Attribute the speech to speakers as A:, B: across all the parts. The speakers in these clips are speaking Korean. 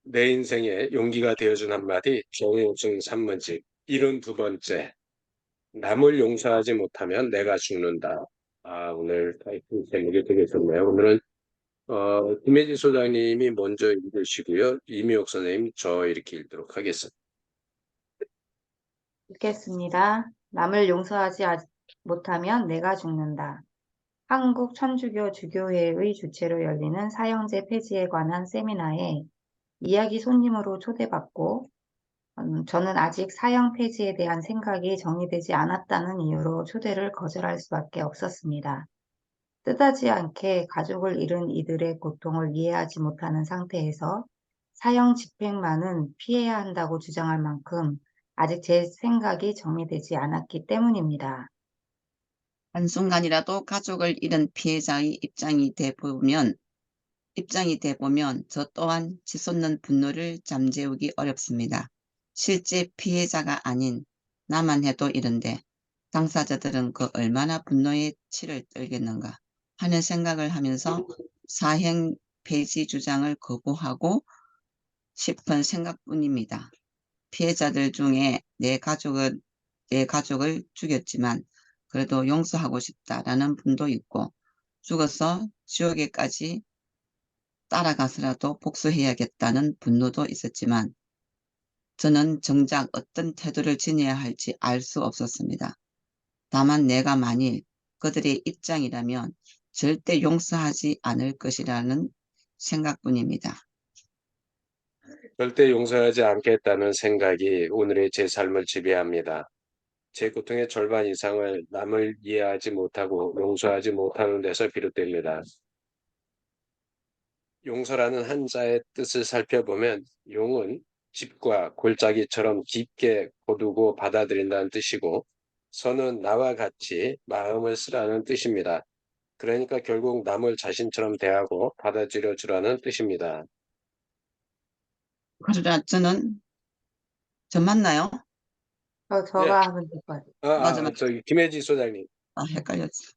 A: 내 인생에 용기가 되어준 한마디, 정우승 산문집 72번째. 남을 용서하지 못하면 내가 죽는다. 오늘 타이틀 제목이 되게 좋네요. 오늘은 김혜지 소장님이 먼저 읽으시고요. 이미옥 선생님 저 이렇게 읽도록 하겠습니다.
B: 읽겠습니다. 남을 용서하지 못하면 내가 죽는다. 한국 천주교 주교회의 주최로 열리는 사형제 폐지에 관한 세미나에 이야기 손님으로 초대받고 저는 아직 사형 폐지에 대한 생각이 정리되지 않았다는 이유로 초대를 거절할 수밖에 없었습니다. 뜻하지 않게 가족을 잃은 이들의 고통을 이해하지 못하는 상태에서 사형 집행만은 피해야 한다고 주장할 만큼 아직 제 생각이 정리되지 않았기 때문입니다.
C: 한순간이라도 가족을 잃은 피해자의 입장이 돼 보면 저 또한 치솟는 분노를 잠재우기 어렵습니다. 실제 피해자가 아닌 나만 해도 이런데 당사자들은 그 얼마나 분노에 치를 떨겠는가 하는 생각을 하면서 사형 폐지 주장을 거부하고 싶은 생각뿐입니다. 피해자들 중에 내 가족을 죽였지만 그래도 용서하고 싶다라는 분도 있고 죽어서 지옥에까지 따라가서라도 복수해야겠다는 분노도 있었지만 저는 정작 어떤 태도를 지녀야 할지 알 수 없었습니다. 다만 내가 만일 그들의 입장이라면 절대 용서하지 않을 것이라는 생각뿐입니다.
A: 절대 용서하지 않겠다는 생각이 오늘의 제 삶을 지배합니다. 제 고통의 절반 이상을 남을 이해하지 못하고 용서하지 못하는 데서 비롯됩니다. 용서라는 한자의 뜻을 살펴보면 용은 집과 골짜기처럼 깊게 거두고 받아들인다는 뜻이고 서는 나와 같이 마음을 쓰라는 뜻입니다. 그러니까 결국 남을 자신처럼 대하고 받아들여 주라는 뜻입니다.
C: 그러나 저 맞나요?
A: 예,
B: 저가 하면 될 것 같아요.
C: 맞아.
A: 저기 김혜지 소장님.
C: 헷갈렸어.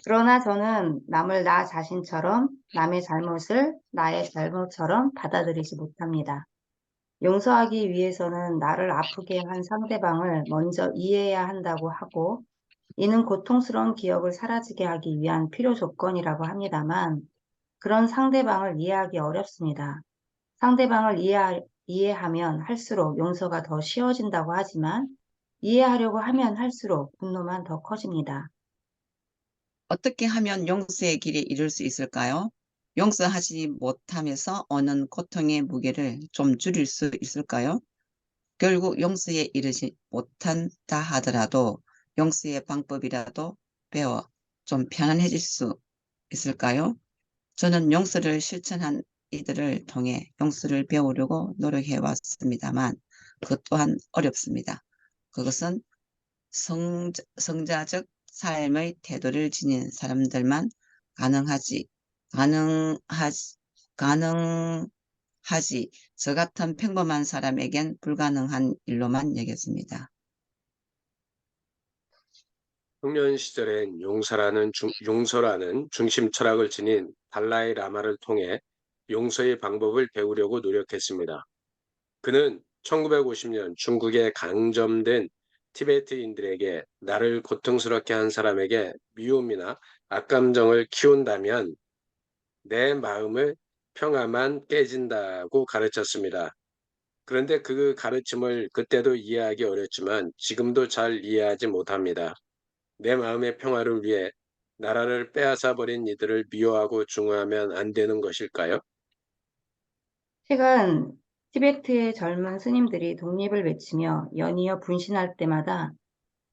B: 그러나 저는 남을 나 자신처럼 남의 잘못을 나의 잘못처럼 받아들이지 못합니다. 용서하기 위해서는 나를 아프게 한 상대방을 먼저 이해해야 한다고 하고, 이는 고통스러운 기억을 사라지게 하기 위한 필요 조건이라고 합니다만, 그런 상대방을 이해하기 어렵습니다. 상대방을 이해하면 할수록 용서가 더 쉬워진다고 하지만, 이해하려고 하면 할수록 분노만 더 커집니다.
C: 어떻게 하면 용서의 길에 이룰 수 있을까요? 용서하지 못하면서 오는 고통의 무게를 좀 줄일 수 있을까요? 결국 용서에 이르지 못한다 하더라도 용서의 방법이라도 배워 좀 편안해질 수 있을까요? 저는 용서를 실천한 이들을 통해 용서를 배우려고 노력해 왔습니다만 그것 또한 어렵습니다. 그것은 성자적 삶의 태도를 지닌 사람들만 가능하지, 가능하지, 가능하지, 저 같은 평범한 사람에겐 불가능한 일로만 여겼습니다.
A: 청년 시절엔 용서라는 중심 철학을 지닌 달라이 라마를 통해 용서의 방법을 배우려고 노력했습니다. 그는 1950년 중국에 강점된 티베트인들에게 나를 고통스럽게 한 사람에게 미움이나 악감정을 키운다면 내 마음의 평화만 깨진다고 가르쳤습니다. 그런데 그 가르침을 그때도 이해하기 어렵지만 지금도 잘 이해하지 못합니다. 내 마음의 평화를 위해 나라를 빼앗아 버린 이들을 미워하고 중화하면 안 되는 것일까요?
B: 최근 티베트의 젊은 스님들이 독립을 외치며 연이어 분신할 때마다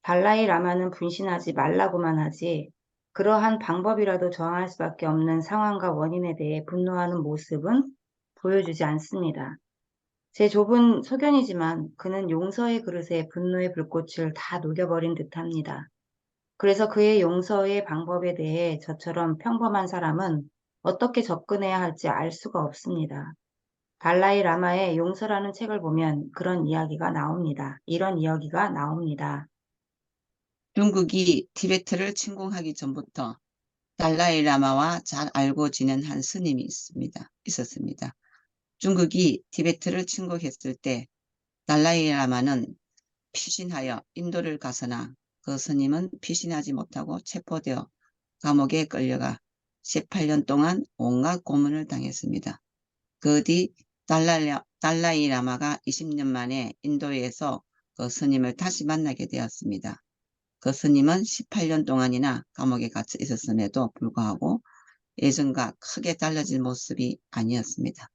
B: 달라이 라마는 분신하지 말라고만 하지 그러한 방법이라도 정할 수밖에 없는 상황과 원인에 대해 분노하는 모습은 보여주지 않습니다. 제 좁은 소견이지만 그는 용서의 그릇에 분노의 불꽃을 다 녹여버린 듯합니다. 그래서 그의 용서의 방법에 대해 저처럼 평범한 사람은 어떻게 접근해야 할지 알 수가 없습니다. 달라이 라마의 용서라는 책을 보면 그런 이야기가 나옵니다. 이런 이야기가 나옵니다.
C: 중국이 티베트를 침공하기 전부터 달라이 라마와 잘 알고 지낸 한 스님이 있었습니다. 중국이 티베트를 침공했을 때 달라이라마는 피신하여 인도를 가서나 그 스님은 피신하지 못하고 체포되어 감옥에 끌려가 18년 동안 온갖 고문을 당했습니다. 그 뒤 달라이라마가 20년 만에 인도에서 그 스님을 다시 만나게 되었습니다. 그 스님은 18년 동안이나 감옥에 갇혀 있었음에도 불구하고 예전과 크게 달라진 모습이 아니었습니다.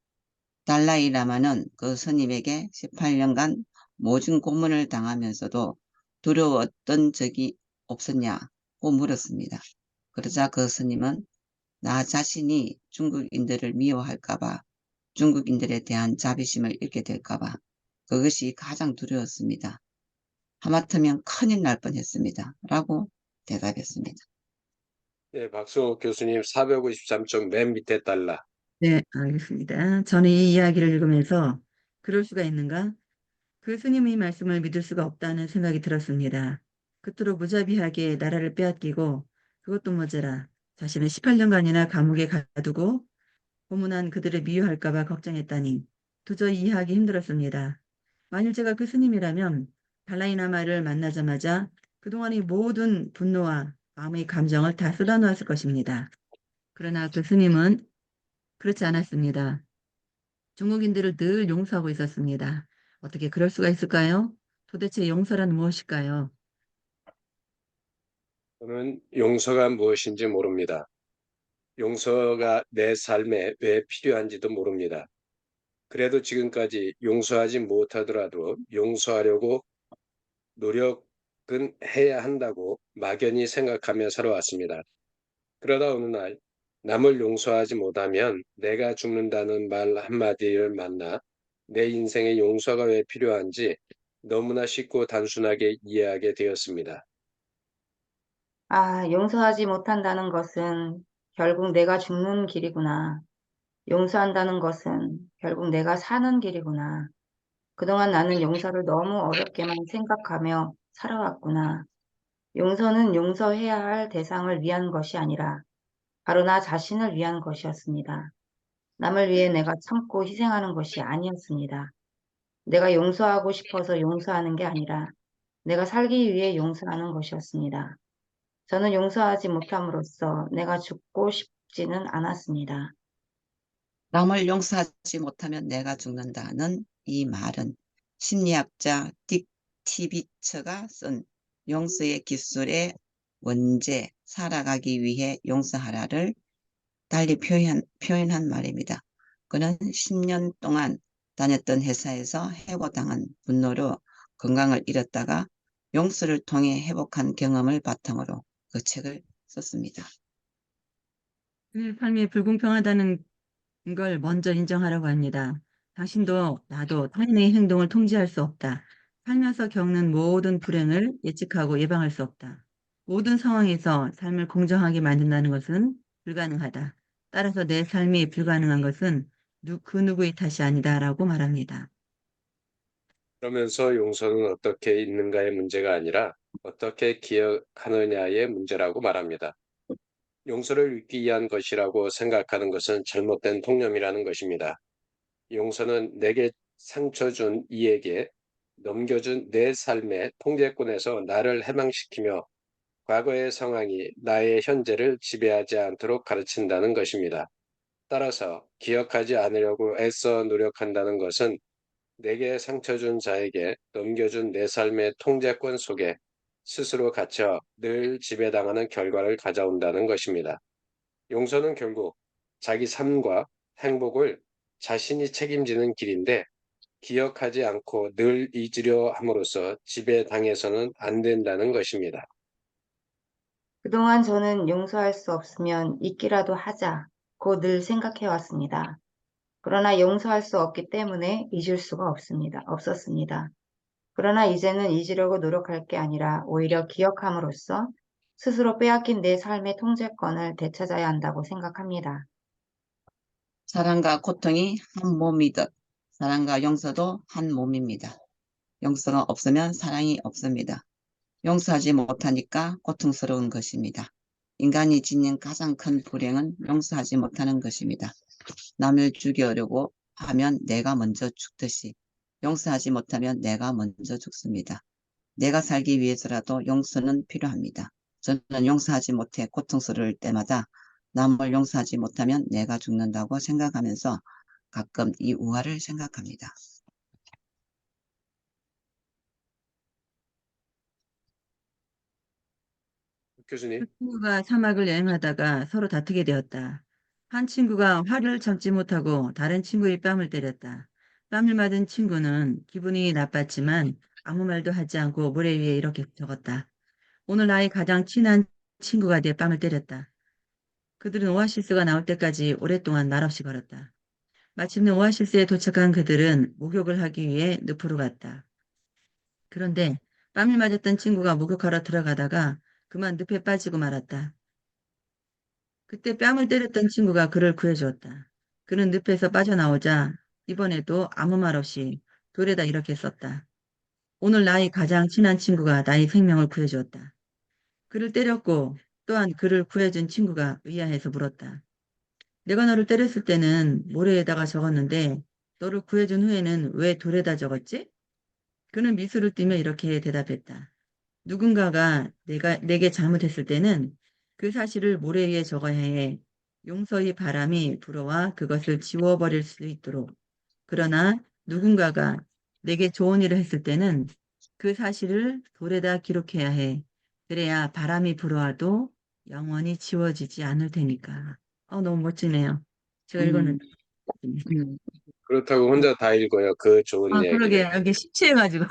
C: 달라이라마는 그 스님에게 18년간 모진 고문을 당하면서도 두려웠던 적이 없었냐고 물었습니다. 그러자 그 스님은 나 자신이 중국인들을 미워할까봐, 중국인들에 대한 자비심을 잃게 될까봐 그것이 가장 두려웠습니다. 하마터면 큰일 날 뻔했습니다. 라고 대답했습니다.
A: 네, 박수홍 교수님 453쪽 맨 밑에 달라.
D: 네, 알겠습니다. 저는 이 이야기를 읽으면서 그럴 수가 있는가? 그 스님의 말씀을 믿을 수가 없다는 생각이 들었습니다. 그토록 무자비하게 나라를 빼앗기고 그것도 모자라 자신을 18년간이나 감옥에 가두고 고문한 그들을 미워할까 봐 걱정했다니 도저히 이해하기 힘들었습니다. 만일 제가 그 스님이라면 달라이라마를 만나자마자 그동안의 모든 분노와 마음의 감정을 다 쏟아놓았을 것입니다. 그러나 그 스님은 그렇지 않았습니다. 중국인들을 늘 용서하고 있었습니다. 어떻게 그럴 수가 있을까요? 도대체 용서란 무엇일까요?
A: 저는 용서가 무엇인지 모릅니다. 용서가 내 삶에 왜 필요한지도 모릅니다. 그래도 지금까지 용서하지 못하더라도 용서하려고 노력은 해야 한다고 막연히 생각하며 살아왔습니다. 그러다 어느 날 남을 용서하지 못하면 내가 죽는다는 말 한마디를 만나 내 인생에 용서가 왜 필요한지 너무나 쉽고 단순하게 이해하게 되었습니다.
B: 아, 용서하지 못한다는 것은 결국 내가 죽는 길이구나. 용서한다는 것은 결국 내가 사는 길이구나. 그동안 나는 용서를 너무 어렵게만 생각하며 살아왔구나. 용서는 용서해야 할 대상을 위한 것이 아니라 바로 나 자신을 위한 것이었습니다. 남을 위해 내가 참고 희생하는 것이 아니었습니다. 내가 용서하고 싶어서 용서하는 게 아니라 내가 살기 위해 용서하는 것이었습니다. 저는 용서하지 못함으로써 내가 죽고 싶지는 않았습니다.
C: 남을 용서하지 못하면 내가 죽는다는 이 말은 심리학자 딕 티비처가 쓴 용서의 기술의 원제 살아가기 위해 용서하라를 달리 표현한 말입니다. 그는 10년 동안 다녔던 회사에서 해고당한 분노로 건강을 잃었다가 용서를 통해 회복한 경험을 바탕으로 그 책을 썼습니다.
D: 삶이 불공평하다는 걸 먼저 인정하라고 합니다. 당신도 나도 타인의 행동을 통제할 수 없다. 살면서 겪는 모든 불행을 예측하고 예방할 수 없다. 모든 상황에서 삶을 공정하게 만든다는 것은 불가능하다. 따라서 내 삶이 불가능한 것은 그 누구의 탓이 아니다라고 말합니다.
A: 그러면서 용서는 어떻게 있는가의 문제가 아니라 어떻게 기억하느냐의 문제라고 말합니다. 용서를 잊기 위한 것이라고 생각하는 것은 잘못된 통념이라는 것입니다. 용서는 내게 상처 준 이에게 넘겨준 내 삶의 통제권에서 나를 해방시키며 과거의 상황이 나의 현재를 지배하지 않도록 가르친다는 것입니다. 따라서 기억하지 않으려고 애써 노력한다는 것은 내게 상처 준 자에게 넘겨준 내 삶의 통제권 속에 스스로 갇혀 늘 지배당하는 결과를 가져온다는 것입니다. 용서는 결국 자기 삶과 행복을 자신이 책임지는 길인데 기억하지 않고 늘 잊으려 함으로써 지배당해서는 안 된다는 것입니다.
B: 그동안 저는 용서할 수 없으면 잊기라도 하자고 늘 생각해 왔습니다. 그러나 용서할 수 없기 때문에 잊을 수가 없었습니다. 그러나 이제는 잊으려고 노력할 게 아니라 오히려 기억함으로써 스스로 빼앗긴 내 삶의 통제권을 되찾아야 한다고 생각합니다.
C: 사랑과 고통이 한 몸이듯 사랑과 용서도 한 몸입니다. 용서가 없으면 사랑이 없습니다. 용서하지 못하니까 고통스러운 것입니다. 인간이 짓는 가장 큰 불행은 용서하지 못하는 것입니다. 남을 죽이려고 하면 내가 먼저 죽듯이 용서하지 못하면 내가 먼저 죽습니다. 내가 살기 위해서라도 용서는 필요합니다. 저는 용서하지 못해 고통스러울 때마다 남을 용서하지 못하면 내가 죽는다고 생각하면서 가끔 이 우화를 생각합니다.
A: 교수님.
D: 두 친구가 사막을 여행하다가 서로 다투게 되었다. 한 친구가 화를 참지 못하고 다른 친구의 뺨을 때렸다. 뺨을 맞은 친구는 기분이 나빴지만 아무 말도 하지 않고 모래 위에 이렇게 적었다. 오늘 나의 가장 친한 친구가 내 뺨을 때렸다. 그들은 오아시스가 나올 때까지 오랫동안 말없이 걸었다. 마침내 오아시스에 도착한 그들은 목욕을 하기 위해 늪으로 갔다. 그런데 뺨을 맞았던 친구가 목욕하러 들어가다가 그만 늪에 빠지고 말았다. 그때 뺨을 때렸던 친구가 그를 구해주었다. 그는 늪에서 빠져나오자 이번에도 아무 말 없이 돌에다 이렇게 썼다. 오늘 나의 가장 친한 친구가 나의 생명을 구해주었다. 그를 때렸고 또한 그를 구해준 친구가 의아해서 물었다. 내가 너를 때렸을 때는 모래에다가 적었는데 너를 구해준 후에는 왜 돌에다 적었지? 그는 미소를 띠며 이렇게 대답했다. 누군가가 내게 잘못했을 때는 그 사실을 모래 위에 적어야 해. 용서의 바람이 불어와 그것을 지워버릴 수 있도록. 그러나 누군가가 내게 좋은 일을 했을 때는 그 사실을 돌에다 기록해야 해. 그래야 바람이 불어와도 영원히 지워지지 않을 테니까. 너무 멋지네요. 제가
C: 음,
D: 읽었는데.
C: 음,
A: 그렇다고 혼자 다 읽어요. 그 좋은
D: 그러게.
A: 얘기를.
D: 이게 심취해가지고.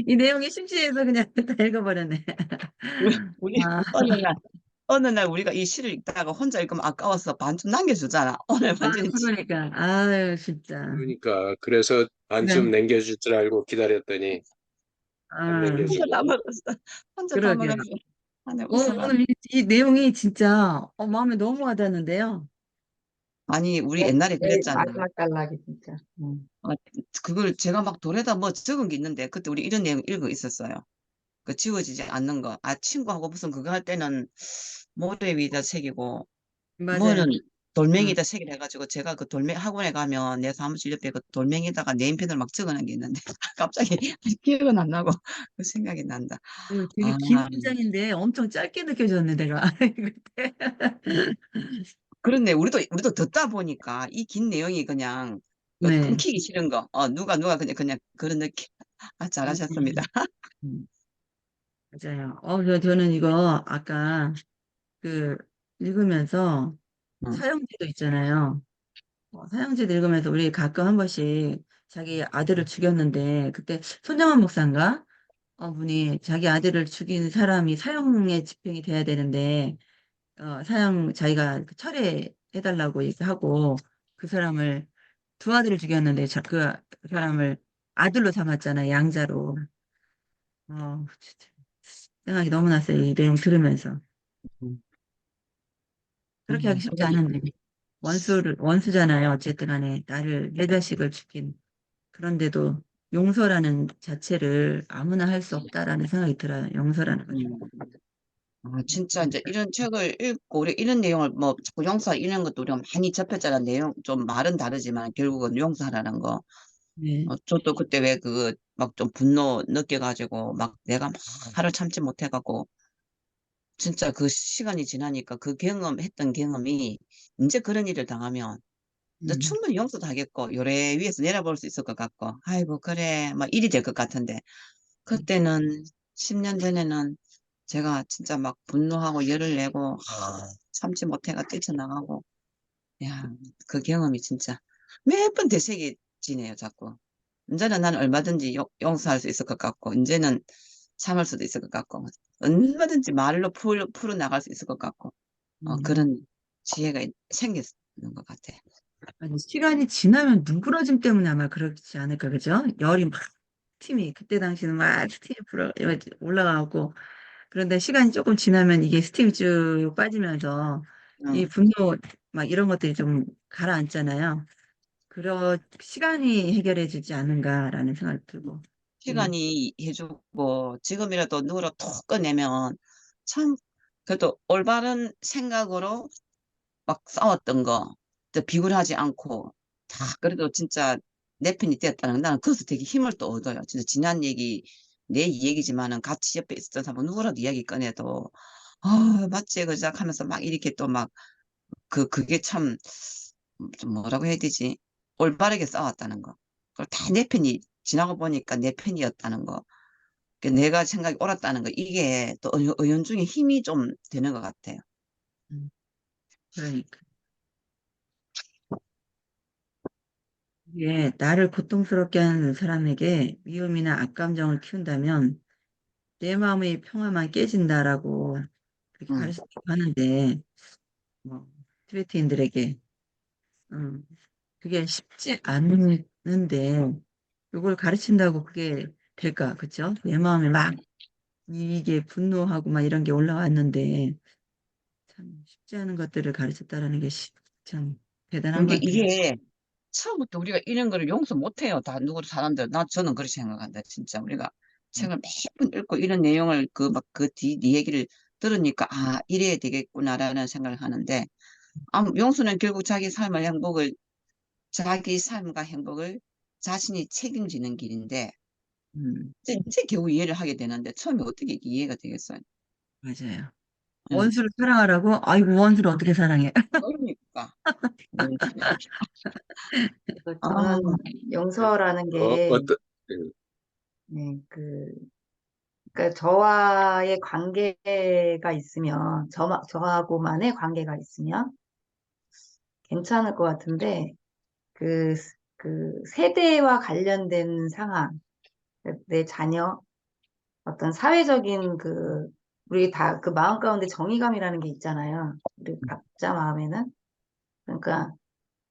D: 이 내용이 심취해서 그냥 다 읽어버렸네.
C: 우리
D: 아,
C: 어느 날 우리가 이 시를 읽다가 혼자 읽으면 아까워서 반쯤 남겨주잖아. 오늘 완전히
D: 그러니까. 아유, 진짜.
A: 그러니까 그래서 반쯤
D: 그냥,
A: 남겨줄 줄 알고 기다렸더니 안
D: 아,
C: 혼자 다
A: 남겨주더라고요.
C: 먹었어. 혼자 다
D: 그러게.
C: 먹었어. 안에 웃어가.
D: 오늘 이 내용이 진짜 마음에 너무 와닿는데요.
C: 아니 우리
B: 네,
C: 옛날에
B: 네,
C: 그랬잖아.
B: 마지막 단락이 진짜.
C: 어, 그걸 제가 막 돌에다 뭐 적은 게 있는데 그때 우리 이런 내용 읽어 있었어요. 그 지워지지 않는 거. 아 친구하고 무슨 그거 할 때는 모래 위에다 새기고
D: 맞아요.
C: 뭐는
D: 응.
C: 돌멩이에다 새기를 해가지고 제가 그 돌멩이 학원에 가면 내 사무실 옆에 그 돌멩이에다가 네임펜을 막 적어놓은 게 있는데 갑자기 기억은 안 나고 그 생각이 난다.
D: 되게
C: 아
D: 긴 문장인데 엄청 짧게 느껴졌네, 내가. 그때.
C: 그렇네. 우리도 듣다 보니까 이 긴 내용이 그냥 그
D: 네.
C: 끊기기 싫은 거. 누가 그냥 그런 느낌. 아, 잘하셨습니다.
D: 음, 음, 맞아요. 저는 이거 아까 그 읽으면서
C: 응,
D: 사형제도 있잖아요. 사형제도 읽으면서 우리 가끔 한 번씩 자기 아들을 죽였는데 그때 손정환 목사인가? 분이 자기 아들을 죽인 사람이 사형에 집행이 돼야 되는데 사형 자기가 그 철회해달라고 얘기하고 그 사람을 두 아들을 죽였는데 그 사람을 아들로 삼았잖아요. 양자로. 진짜 생각이 너무 났어요. 이 내용 들으면서.
C: 응,
D: 그렇게 하기 쉽지 않은데. 원수잖아요. 어쨌든 간에 나를, 내 자식을 죽인. 그런데도 용서라는 자체를 아무나 할 수 없다라는 생각이 들어요. 용서라는 것.
C: 응. 진짜 이제 이런 책을 읽고 우리 이런 내용을 뭐 자꾸 용서 이런 것도 우리가 많이 접했잖아. 내용 좀 말은 다르지만 결국은 용서하라는 거.
D: 네.
C: 저도 그때 왜 그 막 좀 분노 느껴가지고 막 내가 막 화를 참지 못해갖고 진짜 그 시간이 지나니까 그 경험했던 경험이 이제 그런 일을 당하면 이제
D: 음,
C: 충분히 용서도 하겠고 요래 위에서 내려볼 수 있을 것 같고 아이고 그래 막 일이 될 것 같은데 그때는 10년 전에는 제가 진짜 막 분노하고 열을 내고 참지 못해가 뛰쳐나가고 야 그 경험이 진짜 몇 번 되새겨지네요 자꾸 이제는 난 얼마든지 용서할 수 있을 것 같고 이제는 참을 수도 있을 것 같고 얼마든지 말로 풀어 나갈 수 있을 것 같고
D: 음.
C: 그런 지혜가 생겼는 것 같아.
D: 아니, 시간이 지나면 누그러짐 때문에 아마 그렇지 않을까, 그죠? 열이 막 그때 당시는 막 스팀이 올라가고, 그런데 시간이 조금 지나면 이게 스팀이 쭉 빠지면서 이
C: 응.
D: 분노 막 이런 것들이 좀 가라앉잖아요. 시간이 해결해 주지 않은가라는 생각이 들고. 음,
C: 시간이 해주고 지금이라도 누구로 톡 꺼내면 참 그래도 올바른 생각으로 막 싸웠던 거 비굴하지 않고 다 그래도 진짜 내 편이 되었다는 건 나는 그것서 되게 힘을 또 얻어요. 진짜 지난 얘기 내 얘기지만은 같이 옆에 있었던 사람 누구라도 이야기 꺼내도 맞지 그작 하면서 막 이렇게 또 막 그게 참 좀 뭐라고 해야 되지? 올바르게 싸웠다는 거. 그걸 다 내 편이 지나고 보니까 내 편이었다는 거. 내가 생각이 옳았다는 거. 이게 또 은연중에 힘이 좀 되는 것 같아요.
D: 음, 그러니까. 이게 나를 고통스럽게 하는 사람에게 미움이나 악감정을 키운다면 내 마음의 평화만 깨진다라고 그렇게
C: 음.
D: 가르치고 하는데, 뭐, 티베트인들에게, 음, 그게 쉽지 않는데, 이걸 가르친다고 그게 될까, 그쵸? 내 마음에 막, 이게 분노하고 막 이런 게 올라왔는데, 참 쉽지 않은 것들을 가르쳤다라는 게 참 대단한
C: 그게
D: 것 같아요.
C: 이게 처음부터 우리가 이런 거를 용서 못해요. 다 누구 사람들. 저는 그렇게 생각한다. 진짜 우리가 책을 매번 읽고 이런 내용을 막 네 얘기를 들으니까 이래야 되겠구나라는 생각을 하는데 용서는 결국 자기 삶과 행복을 자신이 책임지는 길인데
D: 음,
C: 이제 겨우 이해를 하게 되는데 처음에 어떻게 이해가 되겠어요?
D: 맞아요.
C: 응.
D: 원수를 사랑하라고? 아이고, 원수를 어떻게 사랑해?
C: 그러니까.
B: 그래서
C: 아,
B: 저는 용서라는 게,
A: 어떤, 음,
B: 네, 그러니까 저와의 관계가 있으면, 저하고만의 관계가 있으면 괜찮을 것 같은데, 그, 그 세대와 관련된 상황, 내 자녀, 어떤 사회적인 우리 다 그 마음 가운데 정의감이라는 게 있잖아요. 우리 각자 마음에는. 그러니까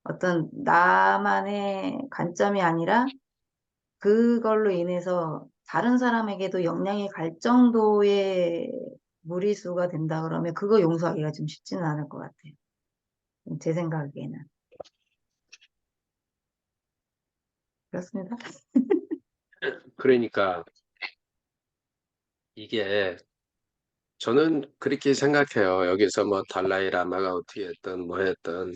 B: 어떤 나만의 관점이 아니라 그걸로 인해서 다른 사람에게도 영향이 갈 정도의 무리수가 된다 그러면 그거 용서하기가 좀 쉽지는 않을 것 같아요. 제 생각에는. 그렇습니다.
A: 그러니까 이게 저는 그렇게 생각해요. 여기서 뭐 달라이 라마가 어떻게 했든 뭐 했든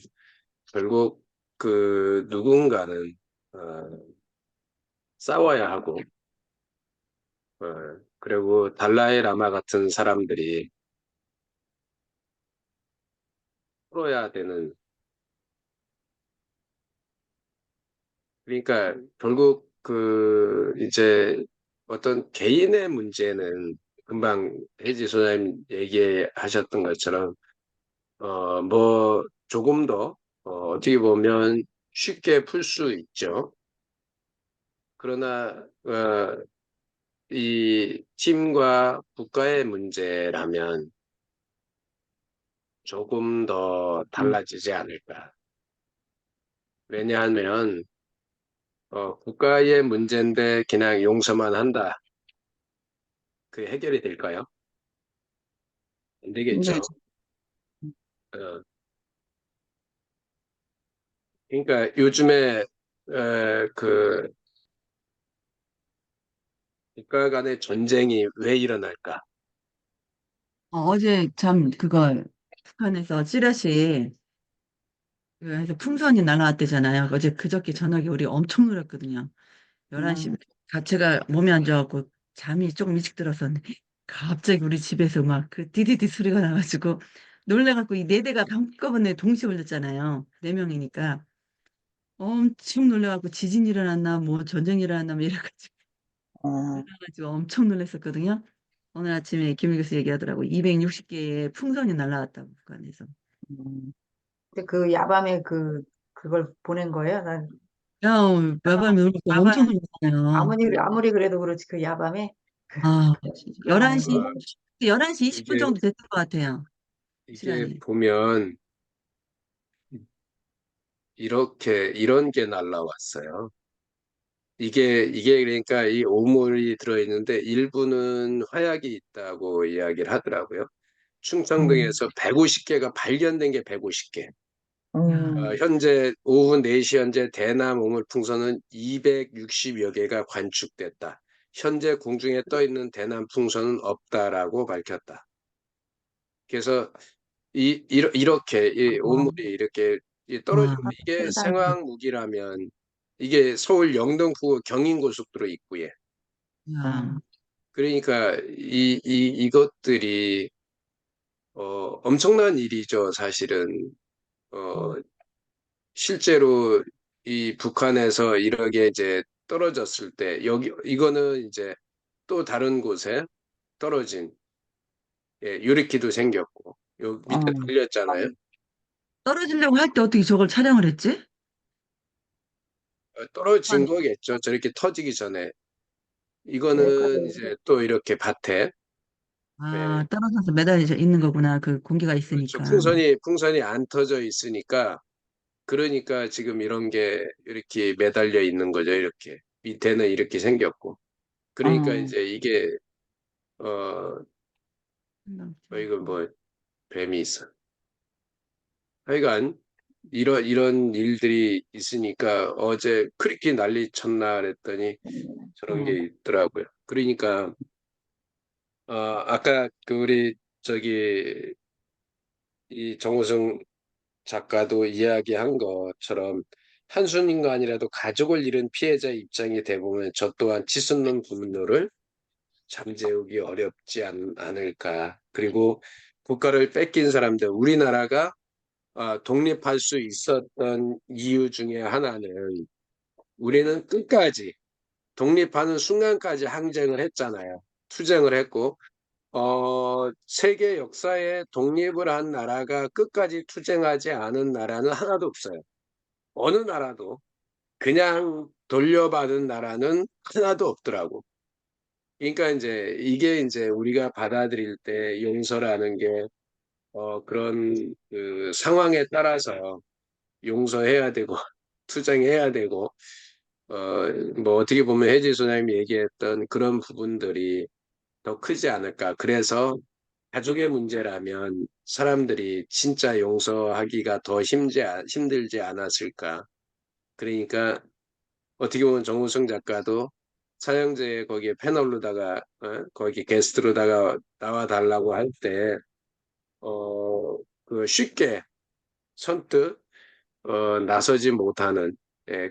A: 결국 그 누군가는 어, 싸워야 하고 그리고 달라이 라마 같은 사람들이 풀어야 되는 그러니까 결국 그 이제 어떤 개인의 문제는 금방 혜지 소장님 얘기하셨던 것처럼 뭐 조금 더 어떻게 보면 쉽게 풀 수 있죠. 그러나 이 팀과 국가의 문제라면 조금 더 달라지지 않을까. 왜냐하면 국가의 문제인데 그냥 용서만 한다. 그 해결이 될까요? 안
C: 근데
A: 되겠죠. 어, 그러니까 요즘에 그 국가 간의 전쟁이 왜 일어날까?
D: 어제 참 그거 북한에서 찌라시 그래서 풍선이 날아왔대잖아요. 어제 그저께 저녁에 우리 엄청 놀랐거든요. 11시 자체가 몸이 안 좋아갖고 잠이 조금 일찍 들었었는데 갑자기 우리 집에서 막 그 디디디 소리가 나가지고 놀래갖고 이 네 대가 한꺼번에 동시에 울렸잖아요. 네 명이니까 엄청 놀래갖고 지진 일어났나 뭐 전쟁 일어났나 뭐 이래가지고
C: 어,
D: 놀라가지고 엄청 놀랐었거든요. 오늘 아침에 김일 교수 얘기하더라고 260개의 풍선이 날아왔다고 북한에서.
C: 음,
B: 근데 그 야밤에 그걸 보낸 거예요? 난
D: 야, 매밤에 울고 엄청 놀랐잖아요.
B: 아무리 그래도 그렇지 그 야밤에
D: 아,
B: 아이고.
D: 11시 20분
A: 이게
D: 정도 됐을 것 같아요.
A: 이게
D: 시간이.
A: 보면 이렇게 이런 게 날라왔어요. 이게 그러니까 이 오물이 들어있는데 일부는 화약이 있다고 이야기를 하더라고요.
C: 음,
A: 충청동에서 150개가 발견된 게 150개.
D: 야,
A: 현재 오후 4시 현재 대남 오물풍선은 260여 개가 관측됐다. 현재 공중에 떠 있는 대남 풍선은 없다라고 밝혔다. 그래서 이렇게 이 오물이 이렇게 떨어지고
D: 와,
A: 이게
D: 대단하다.
A: 상황 무기라면 이게 서울 영등포 경인고속도로 입구에
C: 아,
D: 와,
A: 그러니까 이것들이 엄청난 일이죠, 사실은. 어, 실제로 이 북한에서 이렇게 이제 떨어졌을 때 여기 이거는 이제 또 다른 곳에 떨어진 유리키도 생겼고 요 밑에
C: 어,
A: 달렸잖아요.
D: 떨어지려고 할 때 어떻게 저걸 촬영을 했지?
A: 떨어진
B: 아니,
A: 거겠죠. 저렇게 터지기 전에.
B: 그러니까
A: 이거는 이제 또 이렇게 밭에
D: 아,
A: 예,
D: 떨어져서 매달려 있는 거구나. 그 공기가
A: 그렇죠.
D: 있으니까.
A: 풍선이 안 터져 있으니까 그러니까 지금 이런 게 이렇게 매달려 있는 거죠. 이렇게 밑에는 이렇게 생겼고 그러니까
C: 어,
A: 이제 이게 이거 뭐 뱀이 있어. 하여간 이런 일들이 있으니까 어제 크리키 난리 쳤나 그랬더니 저런 게
C: 어,
A: 있더라고요. 그러니까 아까 그 우리 저기 이 정우성 작가도 이야기한 것처럼 한순간이라도 가족을 잃은 피해자 입장이 돼보면 저 또한 치솟는 분노를 잠재우기 어렵지 않을까. 그리고 국가를 뺏긴 사람들, 우리나라가 독립할 수 있었던 이유 중에 하나는 우리는 끝까지 독립하는 순간까지 항쟁을 했잖아요. 투쟁을 했고, 세계 역사에 독립을 한 나라가 끝까지 투쟁하지 않은 나라는 하나도 없어요. 어느 나라도 그냥 돌려받은 나라는 하나도 없더라고. 그러니까 이제 이게 이제 우리가 받아들일 때 용서라는 게 그런 그 상황에 따라서 용서해야 되고 투쟁해야 되고 뭐 어떻게 보면 혜지 소장님이 얘기했던 그런 부분들이 더 크지 않을까. 그래서 가족의 문제라면 사람들이 진짜 용서하기가 더 힘들지 않았을까. 그러니까 어떻게 보면 정우성 작가도 사형제 거기에 패널로다가 거기 게스트로다가 나와 달라고 할 때 그 쉽게 선뜻 나서지 못하는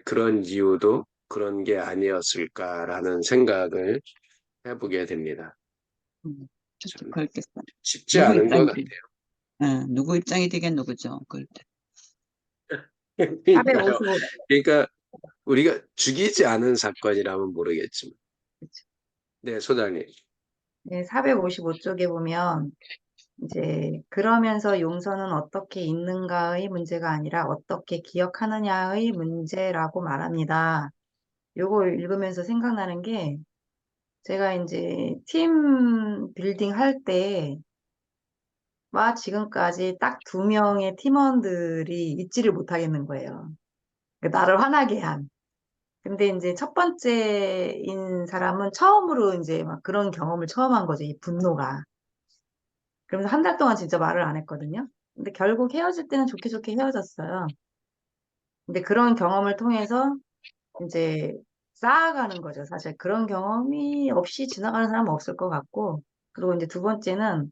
A: 그런 이유도 그런 게 아니었을까라는 생각을 해보게 됩니다.
C: 저도
A: 참
C: 그렇게
A: 쉽지
C: 누구
A: 않은 것
C: 입장이
A: 같아요.
C: 되, 누구 입장이 되겠 누구죠? 그럴 때.
A: 그러니까요.
B: 455,
A: 그러니까 우리가 죽이지 않은 사건이라면 모르겠지만,
C: 그쵸.
A: 네, 소장님.
B: 네, 455쪽에 보면 이제 그러면서 용서는 어떻게 있는가의 문제가 아니라 어떻게 기억하느냐의 문제라고 말합니다. 요거 읽으면서 생각나는 게 제가 이제 팀 빌딩 할 때 와 지금까지 딱 2명의 팀원들이 잊지를 못하겠는 거예요. 그러니까 나를 화나게 한. 근데 이제 첫 번째인 사람은 처음으로 이제 막 그런 경험을 처음 한 거죠. 이 분노가. 그러면서 한 달 동안 진짜 말을 안 했거든요. 근데 결국 헤어질 때는 좋게 좋게 헤어졌어요. 근데 그런 경험을 통해서 이제 쌓아가는 거죠. 사실 그런 경험이 없이 지나가는 사람은 없을 것 같고. 그리고 이제 두 번째는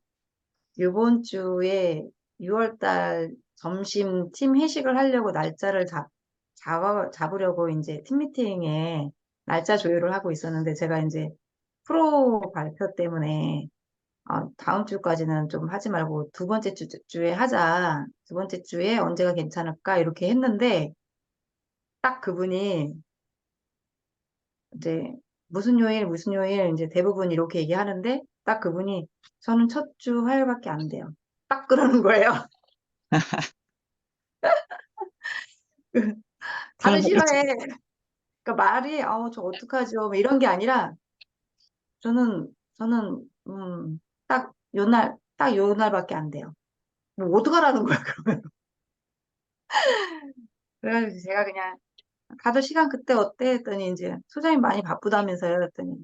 B: 이번 주에 6월 달 점심 팀 회식을 하려고 날짜를 잡으려고 이제 팀 미팅에 날짜 조율을 하고 있었는데 제가 이제 프로 발표 때문에 다음 주까지는 좀 하지 말고 두 번째 주에 하자. 두 번째 주에 언제가 괜찮을까? 이렇게 했는데 딱 그분이 이제 무슨 요일 이제 대부분 이렇게 얘기하는데 딱 그분이 저는 첫 주 화요일밖에 안 돼요. 딱 그러는 거예요. 다들
C: 그런 거 있지.
B: 싫어해. 그러니까 말이 저 어떡하죠? 뭐 이런 게 아니라 저는 딱 요 날밖에 안 돼요. 뭐 어떡하라는 거야, 그러면. 그래가지고 제가 그냥 다들 시간 그때 어때? 했더니 이제 소장님 많이 바쁘다면서요. 했더니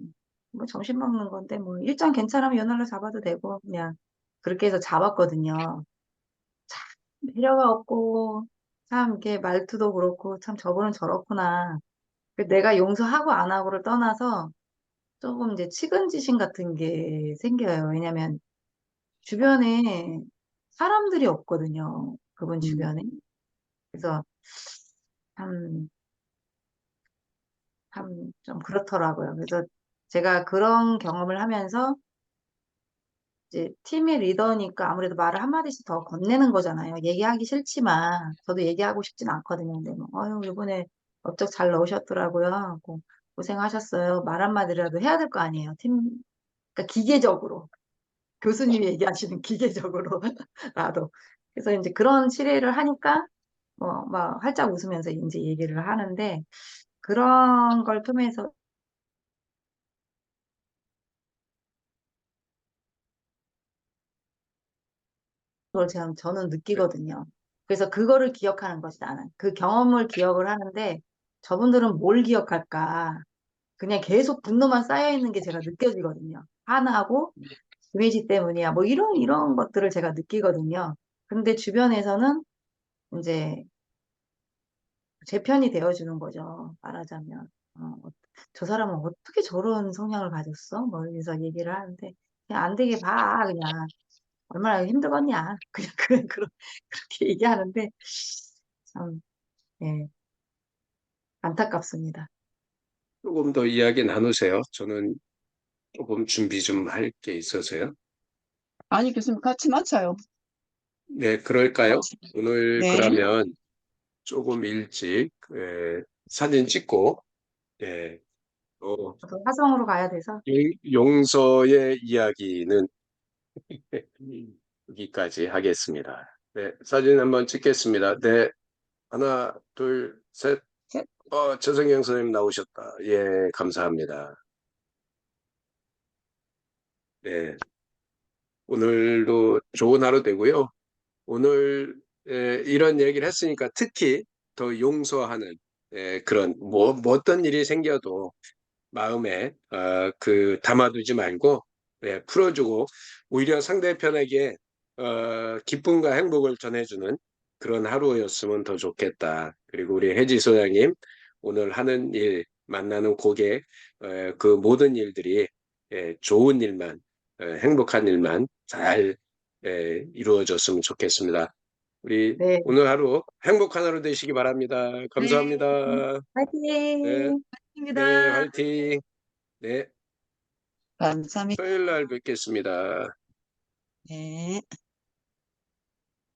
B: 뭐 점심 먹는 건데 뭐 일정 괜찮으면 요 날로 잡아도 되고 그냥 그렇게 해서 잡았거든요. 배려가 없고 참 이렇게 말투도 그렇고 참 저분은 저렇구나. 내가 용서하고 안 하고를 떠나서 조금 이제 측은지심 같은 게 생겨요. 왜냐면 주변에 사람들이 없거든요. 그분
C: 음,
B: 주변에. 그래서 참, 참 좀 그렇더라고요. 그래서 제가 그런 경험을 하면서 이제 팀의 리더니까 아무래도 말을 한마디씩 더 건네는 거잖아요. 얘기하기 싫지만 저도 얘기하고 싶진 않거든요. 근데 뭐, 이번에 업적 잘 넣으셨더라고요. 고생하셨어요. 말 한마디라도 해야 될 거 아니에요. 그러니까 기계적으로. 교수님이 얘기하시는 기계적으로 나도. 그래서 이제 그런 치레를 하니까 막 활짝 웃으면서 이제 얘기를 하는데 그런 걸 통해서 그걸 저는
A: 네.
B: 느끼거든요. 그래서 그거를 기억하는 것이 나는. 그 경험을 기억을 하는데 저분들은 뭘 기억할까? 그냥 계속 분노만 쌓여 있는 게 제가 느껴지거든요. 화나고 이미지 때문이야. 뭐 이런 것들을 제가 느끼거든요. 근데 주변에서는 이제 제 편이 되어주는 거죠. 말하자면. 저 사람은 어떻게 저런 성향을 가졌어? 뭐 이러면서 얘기를 하는데 그냥 안 되게 봐. 그냥 얼마나 힘들겠냐. 그냥 그렇게 얘기하는데 참, 예, 안타깝습니다.
A: 조금 더 이야기 나누세요. 저는 조금 준비 좀 할 게 있어서요.
C: 아니, 교수님 같이 맞춰요.
A: 네, 그럴까요?
C: 같이.
A: 오늘
C: 네.
A: 그러면 조금 일찍 사진 찍고 예,
B: 저도 화성으로 가야 돼서.
A: 용서의 이야기는 여기까지 하겠습니다. 네, 사진 한번 찍겠습니다. 네, 하나, 둘, 셋.
C: 셋.
A: 최성경 선생님 나오셨다. 예, 감사합니다. 네, 오늘도 좋은 하루 되고요. 오늘 이런 얘기를 했으니까 특히 더 용서하는 그런 어떤 일이 생겨도 마음에 담아두지 말고 풀어주고 오히려 상대편에게 기쁨과 행복을 전해주는 그런 하루였으면 더 좋겠다. 그리고 우리 혜지 소장님 오늘 하는 일, 만나는 고객 그 모든 일들이 좋은 일만 행복한 일만 잘 이루어졌으면 좋겠습니다. 우리
B: 네,
A: 오늘 하루 행복한 하루 되시기 바랍니다.
D: 네,
A: 감사합니다. 네,
B: 파이팅!
A: 네,
D: 입니다.
A: 화이팅. 네,
C: 감사합니다.
A: 토요일 날 뵙겠습니다.
C: 네.